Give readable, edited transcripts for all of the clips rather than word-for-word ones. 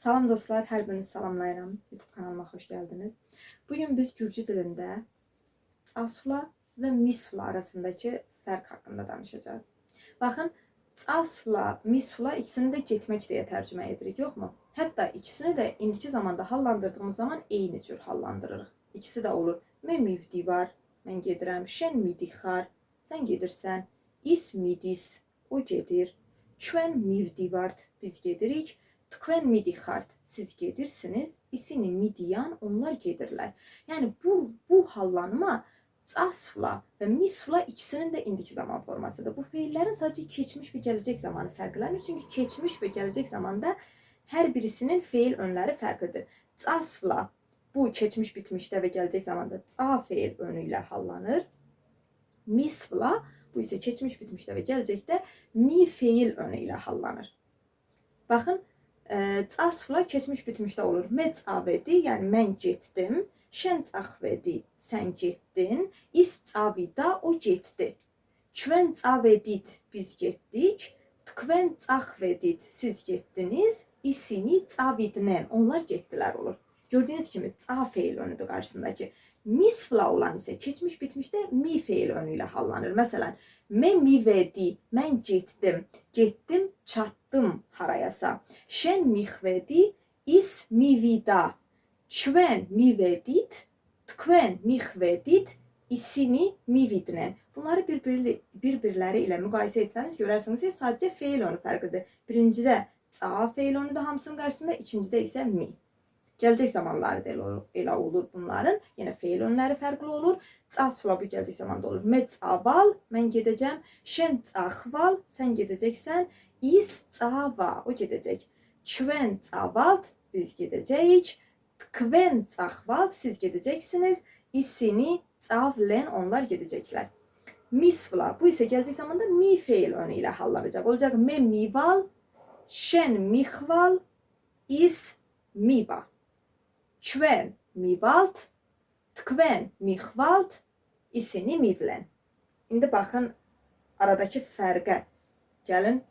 Salam dostlar, hər birinizi salamlayıram. YouTube kanalıma xoş gəldiniz. Bugün biz Gürcü dilində casfla və misfla arasındakı fərq haqqında danışacağıq. Baxın, casfla, misfla ikisini də getmək deyə tərcümə edirik, yoxmu? Hətta ikisini də indiki zamanda hallandırdığımız zaman eyni cür hallandırırıq. İkisi də olur. Mən mivdi var, mən gedirəm. Şən midixar, sən gedirsən. İs midis, o gedir. Çvən mivdi var, biz gedirik. Tkven midixart, siz gedirsiniz, isini midiyan, onlar gedirlər. Yəni bu hallanma casfla və misfla ikisinin də indiki zaman formasıdır. Bu feillərin sadəcə keçmiş və gələcək zamanı fərqlənir. Çünki keçmiş və gələcək zamanda hər birisinin feil önləri fərqlidir. Casfla bu keçmiş bitmişdə və gələcək zamanda ca feil önü ilə hallanır. Misfla bu isə keçmiş bitmişdə və gələcəkdə mi feil önü ilə hallanır. Baxın, casfla keçmiş bitmişdə olur. Mən cavedi, yəni mən getdim. Şən cavedi, sən getdin. İs cavida, o getdi. Çvən cavedit, biz getdik. Tkvən cavvedit, siz getdiniz. İsini cavidnən, onlar getdilər olur. Gördüyünüz kimi ca feil önüdür qarşısındakı. Misfla olan isə keçmiş bitmişdə mi feil önü ilə hallanır. Məsələn, mən mivedi, mən getdim. Getdim, çatdım harayasa. Şən mixvedi, is mivida. Çvən mivedit, tkvən mixvedit, isini mividnən. Bunları bir-birləri ilə müqayisə etsəniz, görərsiniz ki, sadəcə feil önü fərqlidir. Birincidə ca feil önüdür hamısının qarşısında, ikincidə isə mi. Gələcək zamanları da elə olur bunların. Yenə feil önləri fərqli olur. Casfla bu gələcək zamanda olur. Mən caval, mən gedəcəm. Şən caxval, sən gedəcəksən. İs cava, o gedəcək. Çvən cavalt, biz gedəcəyik. Tkvən caxvalt, siz gedəcəksiniz. İsini cavlən, onlar gedəcəklər. Misfla, bu isə gələcək zamanda mi feil önü ilə hallanacaq. Olacaq mən mival, şən mixval, is miva. Çvən mivalt, tkvən mixvalt, isini mivlən. İndi baxın, aradakı fərqə gəlin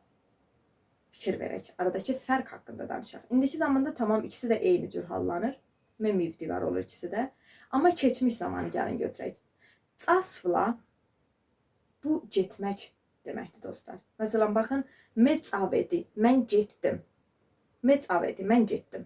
fikir verək. Aradakı fərq haqqında danışaq. İndiki zamanda tamam ikisi də eyni cür hallanır. Mən mivdi var olur ikisi də. Amma keçmiş zamanı gəlin götürək. Casfla bu getmək deməkdir dostlar. Məsələn, baxın, mecavedi, mən getdim. Mecavedi, mən getdim.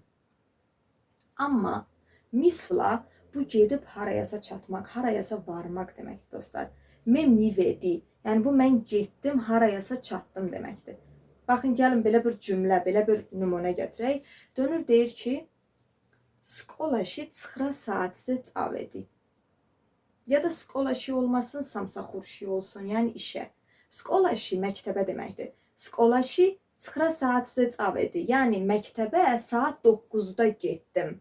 Amma misfla bu gedib harayasa çatmaq, harayasa varmaq deməkdir dostlar. Mən mivedi, yəni bu mən getdim, harayasa çatdım deməkdir. Baxın, gəlin belə bir cümlə, belə bir nümunə gətirək. Dönür deyir ki, skolaşı çıxra saatsə cavedi. Ya da skolaşı olmasın, samsaxurşi olsun, yəni işə. Skolaşı məktəbə deməkdir. Skolaşı çıxra saatsə cavedi, yəni məktəbə saat 9-da getdim.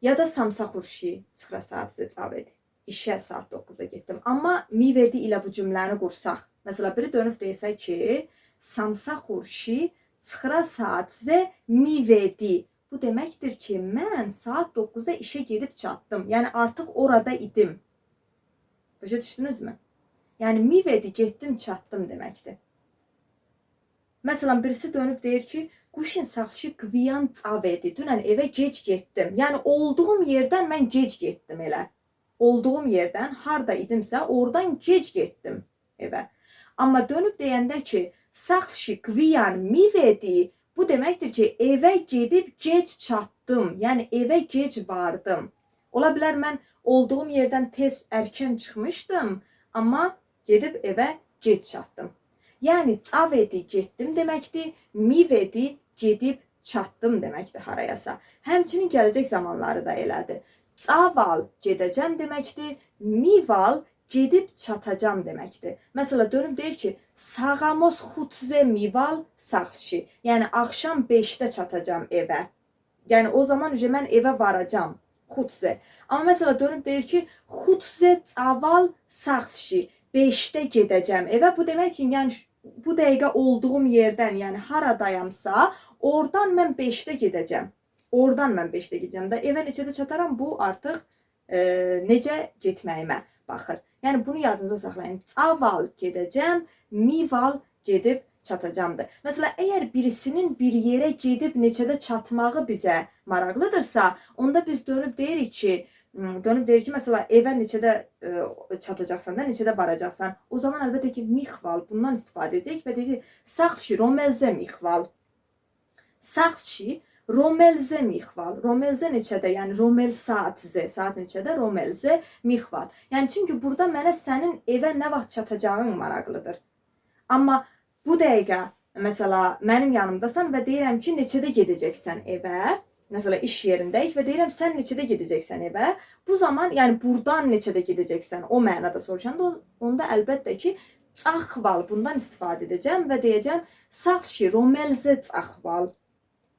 Ya da samsaxurşi çıxra saatsə cavedi. İşə saat 9-da getdim. Amma mivedi ilə bu cümləni qursaq. Məsələn, biri dönüb deyəsə ki, samsaxurşi çıxra saatsə mivedi. Bu deməkdir ki, mən saat 9-da işə gedib çatdım. Yəni artıq orada idim. Başa düşdünüzmü? Yəni mivedi getdim, çatdım deməkdir. Məsələn, birisi dönüb deyir ki, quşin saxşı qviyan cavedi. Dünən evə gec getdim. Yəni olduğum yerdən mən gec getdim elə. Olduğum yerdən harda idimsə, oradan gec getdim evə. Amma dönüb deyəndə ki, saxşı qviyan mivedi, bu deməkdir ki, evə gedib gec çatdım. Yəni evə gec vardım. Ola bilər mən olduğum yerdən tez erkən çıxmışdım, amma gedib evə gec çatdım. Yəni cavedi getdim deməkdir, mivedi gedib çatdım deməkdir harayasa. Həmçinin gələcək zamanları da elədir. Caval gedəcəm deməkdir, mival gedib çatacam deməkdir. Məsələn, dönüb deyir ki, sağamos xutze mival saxşı. Yəni axşam 5-də çatacam evə. Yəni o zaman mən evə varacam. Xutze. Amma məsələn, dönüb deyir ki, xutze caval saxşı. 5-də gedəcəm evə. Bu demək ki, yəni bu dəqiqə olduğum yerdən, yəni haradayamsa, oradan mən 5-də gedəcəm. Oradan mən 5-də gedəcəm də evə neçədə çataram, bu artıq necə getməyimə baxır. Yəni bunu yadınıza saxlayın. Caval gedəcəm, mival gedib çatacağımdır. Mesela eğer birisinin bir yere gedib neçədə çatmağı bizə maraqlıdırsa, onda biz dönüb deyirik ki, mesela evə neçədə çatacaqsan da, neçədə varacaqsan. O zaman əlbəttə ki, mixval bundan istifadə edəcək və deyəcək, saxçı romelze mixval. Saxçı romelze mixval. Romelze neçədə? Yəni romel saat z. Saat neçədə? Romelze mixval. Yəni çünki burada mənə sənin evə nə vaxt çatacağın maraqlıdır. Amma bu dəqiqə mesela mənim yanımdasan və deyirəm ki, neçədə gedəcəksən evə? Mesela iş yerindəyik və deyirəm sən neçədə gedəcəksən evə? Bu zaman yəni buradan neçədə gedəcəksən? O mənada soruşanda onda əlbəttə ki, çaxval bundan istifadə edəcəm və deyəcəm saxçı romelze çaxval.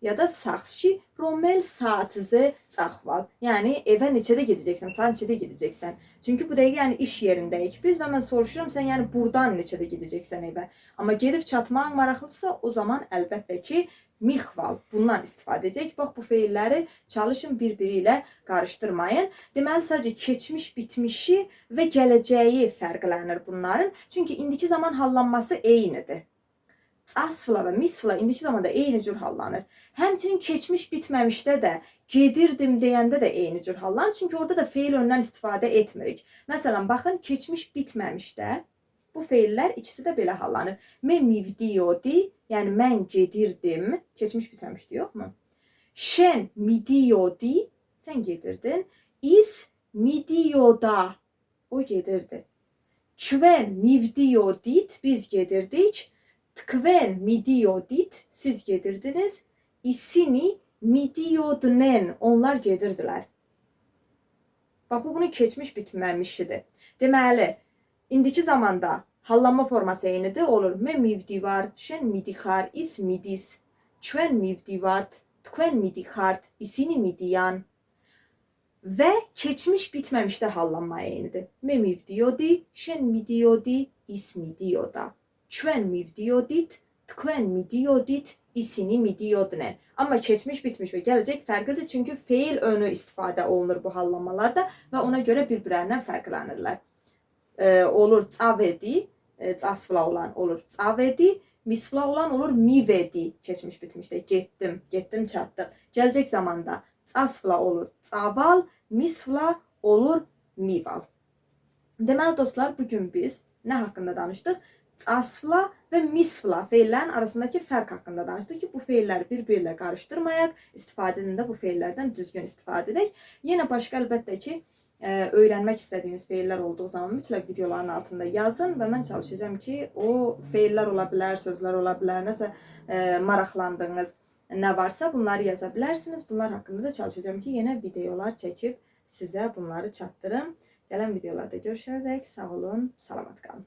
Ya da saxçı romel saatizə çaxval. Yəni evə neçədə gedəcəksən, saat neçədə gedəcəksən. Çünki bu dəqiqə yəni iş yerindəyik biz və mən soruşuram sən yəni buradan neçədə gedəcəksən evə. Amma gedib çatmağın maraqlıdırsa, o zaman əlbəttə ki, mixval bundan istifadə edəcək. Bax bu feilləri çalışın bir-biri ilə qarışdırmayın. Deməli sadəcə keçmiş, bitmişi və gələcəyi fərqlənir bunların. Çünki indiki zaman hallanması eynidir. Asfla və misfla indiki zamanda eyni cür hallanır. Həmçinin keçmiş bitməmişdə də, gedirdim deyəndə də eyni cür hallanır. Çünki orada da feil öndən istifadə etmirik. Məsələn, baxın, keçmiş bitməmişdə bu feillər ikisi də belə hallanır. Mən mivdiyodi, yəni mən gedirdim. Keçmiş bitməmişdi, yoxmu? Şen midiyodi, sən gedirdin. İs midiyoda, o gedirdi. Çven mivdiyodit, biz gedirdik. Tkven midiyodit, siz gedirdiniz. İsini midiyodnen, onlar gedirdilər. Bax, bu bunun keçmiş bitməmişidir. Deməli, indiki zamanda hallanma forması eynidir, olur. Mən mivdivar, şen midixar, is midis. Çven mivdivart, tkven midixart, isini midiyan. Və keçmiş bitməmişdə hallanma eynidir. Mən mivdiyodi, şen midiyodi, is midiyoda. Çven mivdiyodit, tkven midiyodit, isini midiyodnen. Amma keçmiş, bitmiş və gələcək fərqlidir. Çünki feil önü istifadə olunur bu hallanmalarda və ona görə bir-birlərindən fərqlənirlər. Olur çavedi, çasfla olan olur çavedi, misfla olan olur mivedi. Keçmiş, bitmişdə getdim, getdim, çatdım. Gələcək zamanda çasfla olur çaval, misfla olur mival. Deməli dostlar, bugün biz nə haqqında danışdıq? Asfla və misfla feillərin arasındakı fərq haqqında danışdıq ki, bu feilləri bir-biri ilə qarışdırmayaq, istifadə edəndə bu feillərdən düzgün istifadə edək. Yenə başqa əlbəttə ki, öyrənmək istədiyiniz feillər olduğu zaman mütləq videoların altında yazın və mən çalışacağım ki, o feillər ola bilər, sözlər ola bilər, nəsə maraqlandığınız nə varsa bunları yaza bilərsiniz. Bunlar haqqında da çalışacağım ki, yenə videolar çəkib sizə bunları çatdırım. Gələn videolarda görüşənədək sağ olun, salamat qalın.